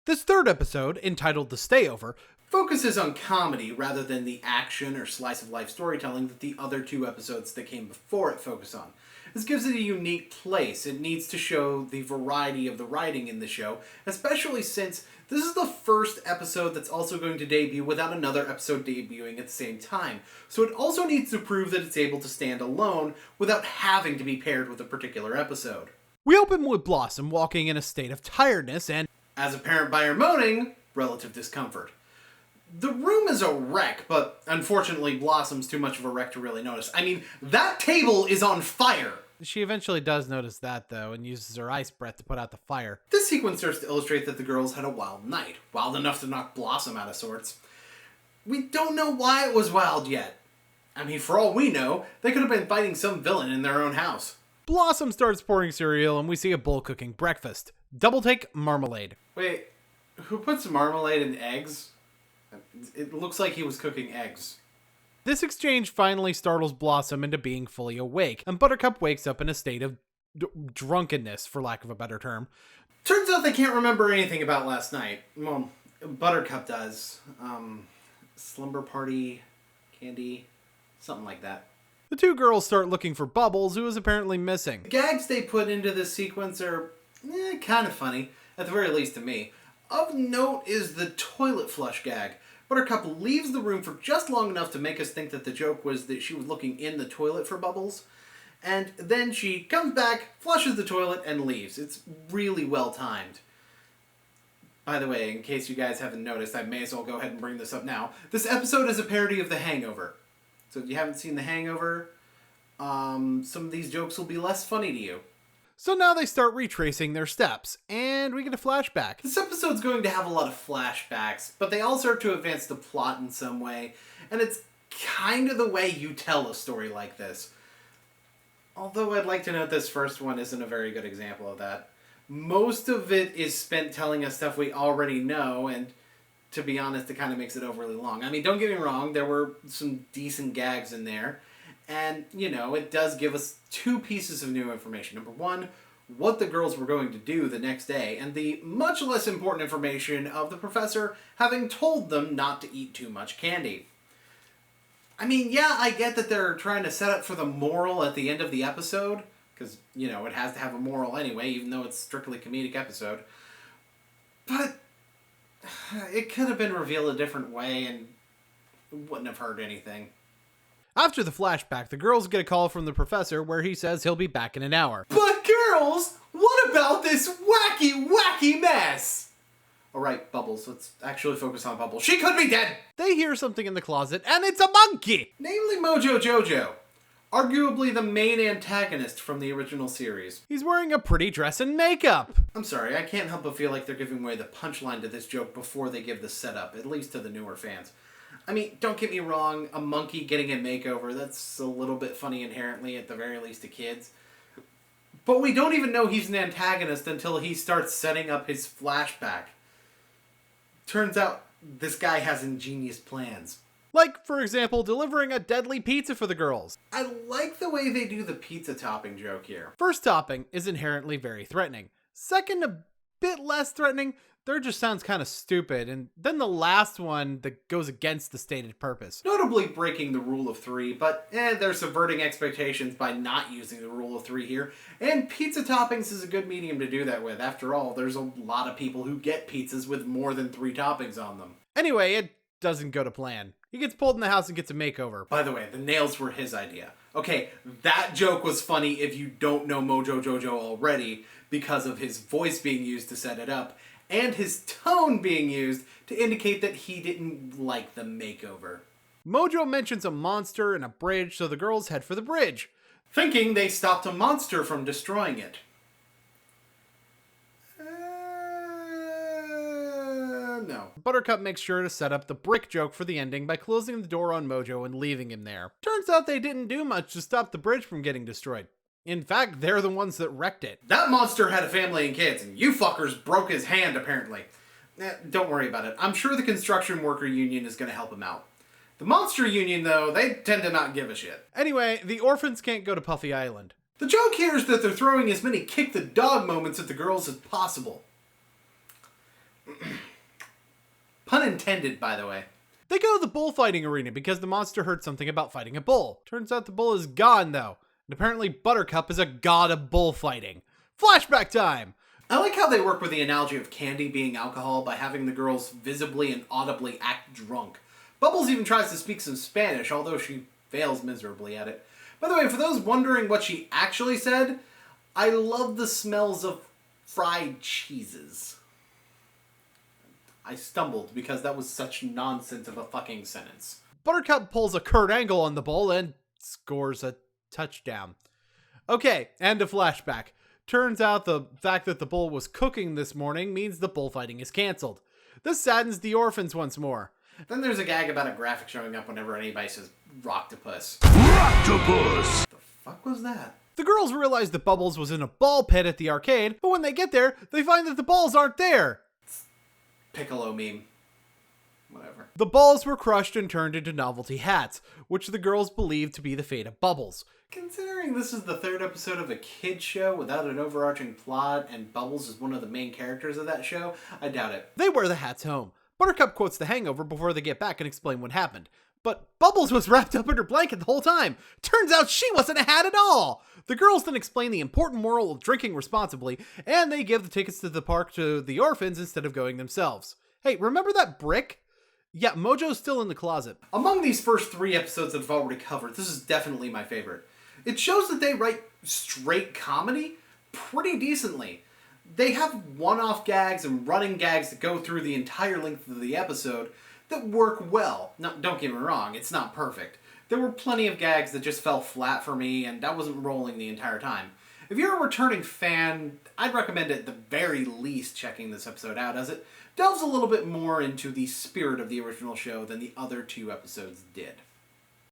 This third episode, entitled The Stayover, focuses on comedy rather than the action or slice-of-life storytelling that the other two episodes that came before it focus on. This gives it a unique place. It needs to show the variety of the writing in the show, especially since this is the first episode that's also going to debut without another episode debuting at the same time. So it also needs to prove that it's able to stand alone without having to be paired with a particular episode. We open with Blossom walking in a state of tiredness and, as apparent by her moaning, relative discomfort. The room is a wreck, but unfortunately Blossom's too much of a wreck to really notice. I mean, that table is on fire! She eventually does notice that, though, and uses her ice breath to put out the fire. This sequence serves to illustrate that the girls had a wild night. Wild enough to knock Blossom out of sorts. We don't know why it was wild yet. I mean, for all we know, they could have been fighting some villain in their own house. Blossom starts pouring cereal, and we see a bowl cooking breakfast. Double take marmalade. Wait, who puts marmalade in eggs? It looks like he was cooking eggs. This exchange finally startles Blossom into being fully awake, and Buttercup wakes up in a state of drunkenness, for lack of a better term. Turns out they can't remember anything about last night. Well, Buttercup does. Slumber party, candy, something like that. The two girls start looking for Bubbles, who is apparently missing. The gags they put into this sequence are kind of funny, at the very least to me. Of note is the toilet flush gag. Buttercup leaves the room for just long enough to make us think that the joke was that she was looking in the toilet for Bubbles. And then she comes back, flushes the toilet, and leaves. It's really well timed. By the way, in case you guys haven't noticed, I may as well go ahead and bring this up now. This episode is a parody of The Hangover. So if you haven't seen The Hangover, some of these jokes will be less funny to you. So now they start retracing their steps, and we get a flashback. This episode's going to have a lot of flashbacks, but they all serve to advance the plot in some way, and it's kind of the way you tell a story like this. Although I'd like to note this first one isn't a very good example of that. Most of it is spent telling us stuff we already know, and to be honest, it kind of makes it overly long. I mean, don't get me wrong, there were some decent gags in there. And, you know, it does give us two pieces of new information. Number one, what the girls were going to do the next day, and the much less important information of the professor having told them not to eat too much candy. I mean, yeah, I get that they're trying to set up for the moral at the end of the episode, because, you know, it has to have a moral anyway, even though it's strictly a comedic episode. But it could have been revealed a different way, and wouldn't have hurt anything. After the flashback, the girls get a call from the professor where he says he'll be back in an hour. But girls, what about this wacky mess? Alright, Bubbles, let's actually focus on Bubbles. She could be dead! They hear something in the closet, and it's a monkey! Namely Mojo Jojo. Arguably the main antagonist from the original series. He's wearing a pretty dress and makeup! I'm sorry, I can't help but feel like they're giving away the punchline to this joke before they give the setup, at least to the newer fans. I mean, don't get me wrong, a monkey getting a makeover, that's a little bit funny inherently, at the very least to kids. But we don't even know he's an antagonist until he starts setting up his flashback. Turns out, this guy has ingenious plans. Like, for example, delivering a deadly pizza for the girls. I like the way they do the pizza topping joke here. First topping is inherently very threatening. Second, a bit less threatening. Third just sounds kind of stupid, and then the last one that goes against the stated purpose. Notably breaking the rule of three, but they're subverting expectations by not using the rule of three here, and pizza toppings is a good medium to do that with. After all, there's a lot of people who get pizzas with more than 3 toppings on them. Anyway, it doesn't go to plan. He gets pulled in the house and gets a makeover. By the way, the nails were his idea. Okay, that joke was funny if you don't know Mojo Jojo already, because of his voice being used to set it up, and his tone being used to indicate that he didn't like the makeover. Mojo mentions a monster and a bridge, so the girls head for the bridge, thinking they stopped a monster from destroying it. No. Buttercup makes sure to set up the brick joke for the ending by closing the door on Mojo and leaving him there. Turns out they didn't do much to stop the bridge from getting destroyed. In fact, they're the ones that wrecked it. That monster had a family and kids, and you fuckers broke his hand, apparently. Don't worry about it. I'm sure the construction worker union is going to help him out. The monster union, though, they tend to not give a shit. Anyway, the orphans can't go to Puffy Island. The joke here is that they're throwing as many kick the dog moments at the girls as possible. intended, by the way. They go to the bullfighting arena because the monster heard something about fighting a bull. Turns out the bull is gone, though. And apparently Buttercup is a god of bullfighting. Flashback time! I like how they work with the analogy of candy being alcohol by having the girls visibly and audibly act drunk. Bubbles even tries to speak some Spanish, although she fails miserably at it. By the way, for those wondering what she actually said, I love the smells of fried cheeses. I stumbled because that was such nonsense of a fucking sentence. Buttercup pulls a Kurt Angle on the bull and scores a touchdown. Okay, and a flashback. Turns out the fact that the bull was cooking this morning means the bullfighting is cancelled. This saddens the orphans once more. Then there's a gag about a graphic showing up whenever anybody says Rocktopus. Rocktopus! The fuck was that? The girls realize that Bubbles was in a ball pit at the arcade, but when they get there, they find that the balls aren't there. Piccolo meme. Whatever. The balls were crushed and turned into novelty hats, which the girls believed to be the fate of Bubbles. Considering this is the third episode of a kid's show without an overarching plot and Bubbles is one of the main characters of that show, I doubt it. They wear the hats home. Buttercup quotes The Hangover before they get back and explain what happened. But Bubbles was wrapped up in her blanket the whole time. Turns out she wasn't a hat at all. The girls then explain the important moral of drinking responsibly, and they give the tickets to the park to the orphans instead of going themselves. Hey, remember that brick? Yeah, Mojo's still in the closet. Among these first 3 episodes that I've already covered, this is definitely my favorite. It shows that they write straight comedy pretty decently. They have one-off gags and running gags that go through the entire length of the episode that work well. Now, don't get me wrong, it's not perfect. There were plenty of gags that just fell flat for me, and I wasn't rolling the entire time. If you're a returning fan, I'd recommend at the very least checking this episode out, as it delves a little bit more into the spirit of the original show than the other 2 episodes did.